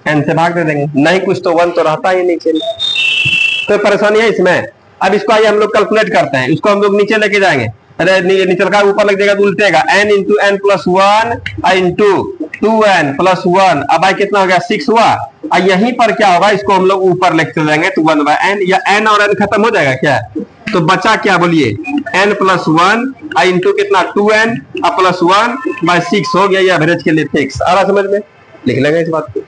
S1: n से भाग दे देंगे, नहीं कुछ तो 1 तो रहता ही नीचे। कोई परेशानी है इसमें? अब इसको आइए हम लोग कैलकुलेट करते हैं, इसको हम लोग नीचे लेके जाएंगे, अरे नीचे का ऊपर लग जाएगा तो उल्टेगा, n into n plus 1 into 2n plus 1 अब आई कितना हो गया 6 हुआ, और यहीं पर क्या होगा, इसको हम लोग ऊपर लिखते जाएंगे तो 1 बाय n, या n और n खत्म हो जाएगा क्या, तो बचा क्या बोलिए n प्लस 1 इंटू कितना 2n प्लस 1 बाय 6 हो गया, ये एवरेज के लिए फिक्स। आ रहा समझ में? लिख लेंगे इस बात को।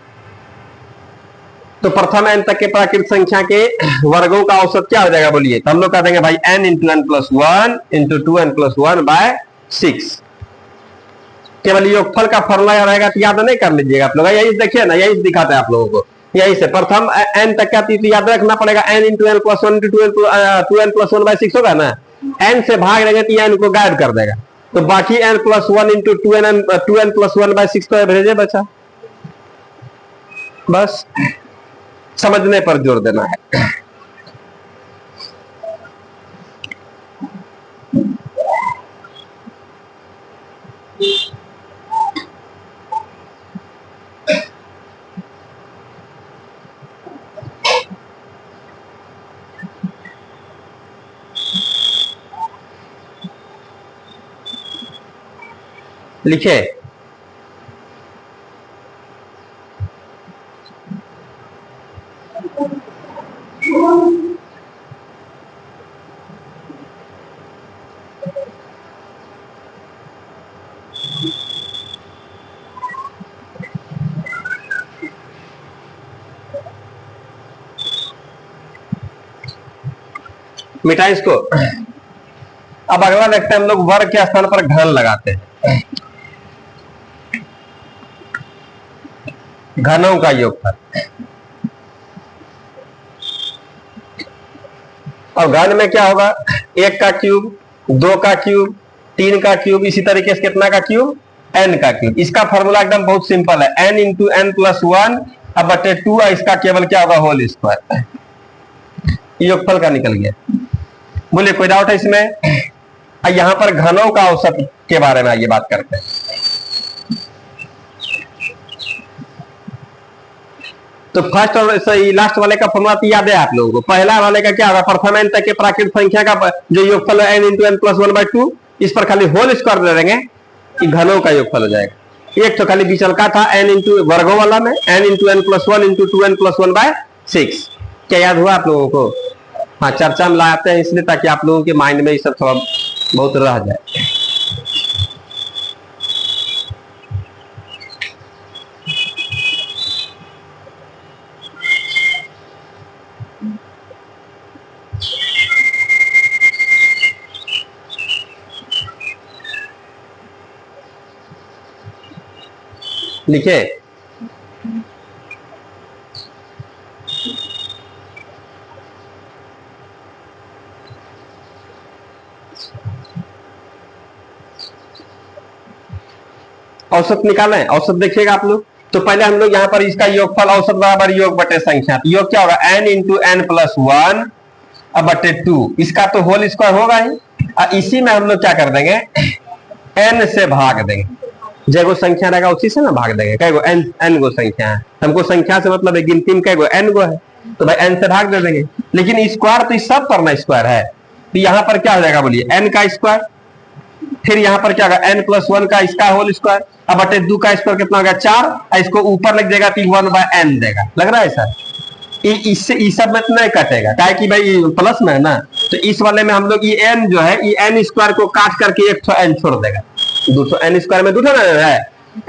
S1: तो प्रथम n तक के प्राकृत संख्या के वर्गों का औसत क्या हो जाएगा बोलिए, तो हम लोग कह देंगे भाई n into n plus 1 into 2n plus 1 by 6। केवल योगफल का फॉर्मूला रहेगा तो याद नहीं कर लीजिएगा आप लोग, यही देखिए ना, यही दिखाते हैं आप लोगों को, यही से प्रथम n तक का तो याद रखना पड़ेगा, n into n plus 1 into 2n plus 1 by 6 होगा ना, n से भाग देंगे तो n को गायब कर देगा, तो बाकी n plus 1 into 2n plus 1 by 6 तो एवरेज बचा। बस समझने पर जोर देना है। लिखे? मिटाए इसको। अब अगला देखते हैं हम लोग, वर्ग के स्थान पर घन लगाते हैं। घनों का योगफल। और घन में क्या होगा, 1 का क्यूब, 2 का क्यूब, 3 का क्यूब, इसी तरीके से कितना का क्यूब, n का क्यूब। इसका फॉर्मूला एकदम बहुत सिंपल है, n इंटू एन प्लस 1 अब बटे 2 इसका केवल क्या होगा होल स्क्वायर, योगफल का निकल गया। बोलिए कोई डाउट है इसमें? यहां पर घनों का औसत के बारे में आइए बात करते हैं। तो फर्स्ट और लास्ट वाले का फॉर्मूला तो याद है आप लोगों को। पहला वाले का क्या होगा, प्रथम n तक के प्राकृत संख्या का जो योगफल है n इंटू एन प्लस 1/2, इस पर खाली होल स्क्वायर दे देंगे कि घनों का योगफल हो जाएगा। एक तो खाली बीचल का था n इंटू वर्गों वाला में n into n plus 1 into 2n plus 1/6। क्या याद हुआ आप लोगों को? हाँ, चर्चा में लाते हैं इसलिए ताकि आप लोगों के माइंड में ये सब थोड़ा बहुत रह जाए। लिखे औसत निकालें। औसत देखिएगा आप लोग। तो पहले हम लोग यहाँ पर इसका योगफल औसत बराबर योग बटे संख्या, योग क्या होगा n इंटू एन प्लस 1 अब बटे 2, इसका तो होल स्क्वायर होगा ही। इसी में हम लोग क्या कर देंगे, n से भाग देंगे। जय गो संख्या रहेगा उसी से ना भाग देंगे। कई गो n गो संख्या है, हमको संख्या से मतलब है गिनती में कई गो n गो है, तो भाई n से भाग दे देंगे। लेकिन स्क्वायर तो इस सब पर ना स्क्वायर है, तो यहाँ पर क्या हो जाएगा बोलिए n का स्क्वायर, फिर यहाँ पर क्या होगा n प्लस 1 का इसका होल स्क्वायर, अब बटे 2 का स्क्वायर कितना होगा 4, इसको ऊपर लग जाएगा तो 1/n देगा। लग रहा है सर? इससे इस सब में तो नहीं कटेगा, क्या कि भाई प्लस में है ना, तो इस वाले में हम लोग ये n जो है ये n स्क्वायर को काट करके एक n छोड़ देगा। 200 n स्क्वायर में 2 है,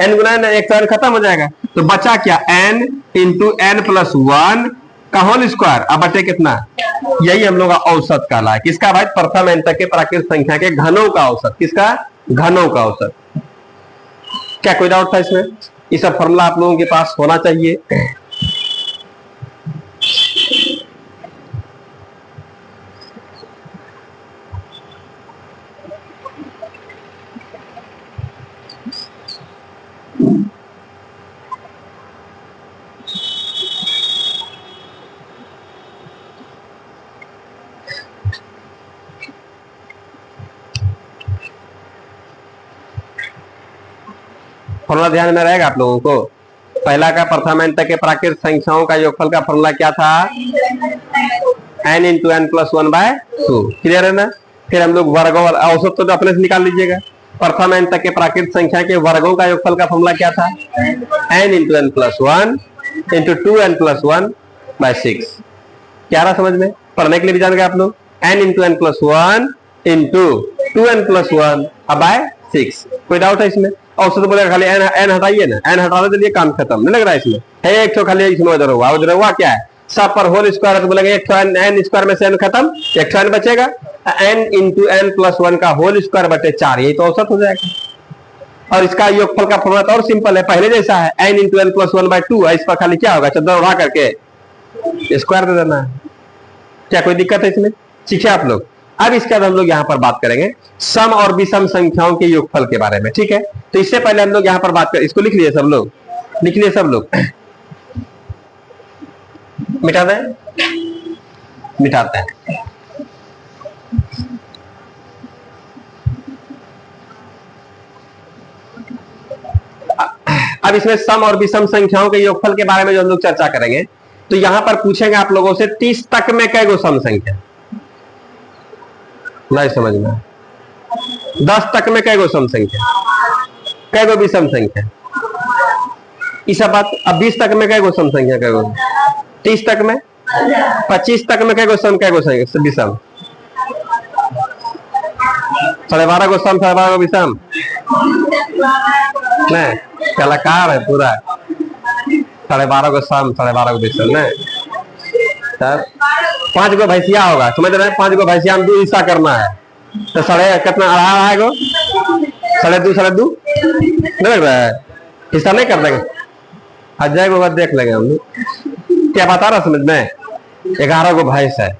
S1: n गुना एक n खत्म हो जाएगा, तो बचा क्या n इंटू एन प्लस 1 का होल स्क्वायर अब बटे कितना, यही हम लोग का औसत काला है। किसका भाई? प्रथम n तक के प्राकृत संख्या के घनों का औसत। किसका? घनों का औसत। क्या कोई डाउट था इसमें? ये सब फॉर्मूला आप लोगों के पास होना चाहिए। फॉर्मूला ध्यान में रहेगा आप लोगों को। पहला का प्रथम n तक के प्राकृत संख्याओं का योगफल का फॉर्मूला क्या था, n into n plus 1/2। Clear है ना? फिर हम लोग वर्गों औसत तो अपने से निकाल लीजिएगा। प्रथम n तक के प्राकृत संख्या के वर्गों का योगफल का फॉर्मूला क्या था, n into n plus 1 into 2n plus 1/6। क्या रहा समझ में? पढ़ने के लिए भी जान गए आप लोग। n into n plus 1 into 2n plus 1/6। कोई डाउट है इसमें? औसत बोलेगा खाली n हटाइए ना, n हटाने के लिए काम खत्म। नहीं लग रहा है इसमें? है एक तो खाली इसमें उधर हुआ, उधर हुआ क्या है, सब पर होल स्क्वायर है तो बोलेंगे एक तो n स्क्वायर में से n खत्म, एक तो n बचेगा, n इंटू एन प्लस 1 का होल स्क्वायर बटे 4, यही तो औसत हो जाएगा। और इसका योगफल का फॉर्मूला तो और सिंपल है, पहले जैसा है, n इंटू एन प्लस 1/2। इस पर खाली क्या होगा, चद्दर उड़ा करके स्क्वायर दे देना है। क्या कोई दिक्कत है इसमें? सीखे आप लोग। अब इसके बाद हम लोग यहाँ पर बात करेंगे सम और विषम संख्याओं के योगफल के बारे में। ठीक है, तो इससे पहले हम लोग यहाँ पर बात करें, इसको लिख लिए सब लोग, लिख लिए सब लोग, मिटा दें, मिटाते हैं। अब इसमें सम और विषम संख्याओं के योगफल के बारे में जो हम लोग चर्चा करेंगे, तो यहां पर पूछेंगे आप लोगों से 30 तक में कै गो सम संख्या, नहीं समझ में? 10 तक में कै गो सम संख्या, कै गो विषम संख्या, ये सब बात। अब 20 तक में कै गो सम संख्या, कै गो? 30 तक में, 25 तक में कै गो सम, कै गो विषम? 12.5 गो सम, 12.5 गो विषम। नहीं, कलाकार है पूरा। 12.5 गो सम, 12.5 गो विषम। नहीं सर, 5 गो भैंसिया होगा, समझ रहे हैं? 5 गो भैंसिया में 2 हिस्सा करना है, तो साढ़े कितना, 2.5 गो, 2.5 नहीं लग रहा है? हिस्सा नहीं कर देंगे, अजय को देख लेंगे हम लोग। क्या बता रहा समझ में? 11 गो भैंस है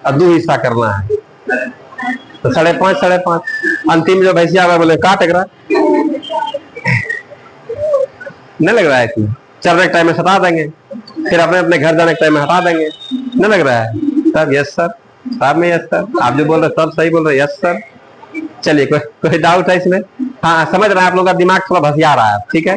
S1: और 2 हिस्सा करना है, तो 5.5 अंतिम जो भैंसिया होगा बोले काट रहा, नहीं लग रहा है इसमें? चल रहे टाइम में सता देंगे। फिर अपने अपने घर जाने के टाइम में हटा देंगे। नहीं लग रहा है सब? यस सर, साहब में यस सर, आप जो बोल रहे सब सही बोल रहे, यस सर। चलिए कोई डाउट है इसमें? हाँ समझ रहे हैं, आप लोगों का दिमाग थोड़ा भसिया रहा है, ठीक है।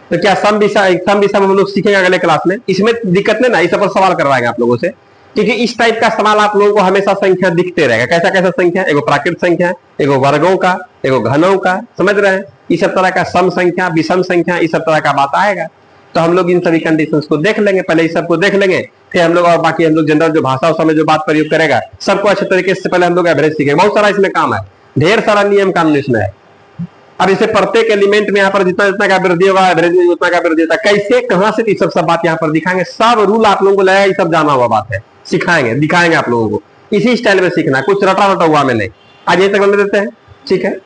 S1: तो क्या सम विषय में हम लोग सीखेंगे अगले क्लास में, इसमें दिक्कत नहीं ना, इस पर सवाल करवाएंगे आप लोगों से, क्योंकि इस टाइप का सवाल आप लोगों को हमेशा संख्या दिखते रहेगा। कैसा कैसा संख्या? एगो प्राकृत संख्या, एगो वर्गों का, एगो घनों का, समझ रहे हैं। इस सब तरह का सम संख्या, विषम संख्या, इस सब तरह का बात आएगा। तो हम लोग इन सभी कंडीशंस को देख लेंगे, पहले इस सबको देख लेंगे, फिर हम लोग और बाकी हम लोग जनरल जो भाषा उस समय जो बात प्रयोग करेगा सबको अच्छे तरीके से पहले हम लोग एवरेज सीखेंगे। बहुत सारा इसमें काम है, ढेर सारा नियम कानून इसमें है। अब इसे प्रत्येक एलिमेंट में यहाँ पर जितना जितना का वृद्धि होगा, एवरेज में उतना का वृद्धि होता है, कैसे कहां से सब बात यहाँ पर दिखाएंगे। सब रूल आप लोगों को लगेगा ये सब जाना हुआ बात है, सिखाएंगे दिखाएंगे आप लोगों को, इसी स्टाइल में सीखना, कुछ रटा रटा हुआ में नहीं। आज यही तक बंद देते हैं, ठीक है।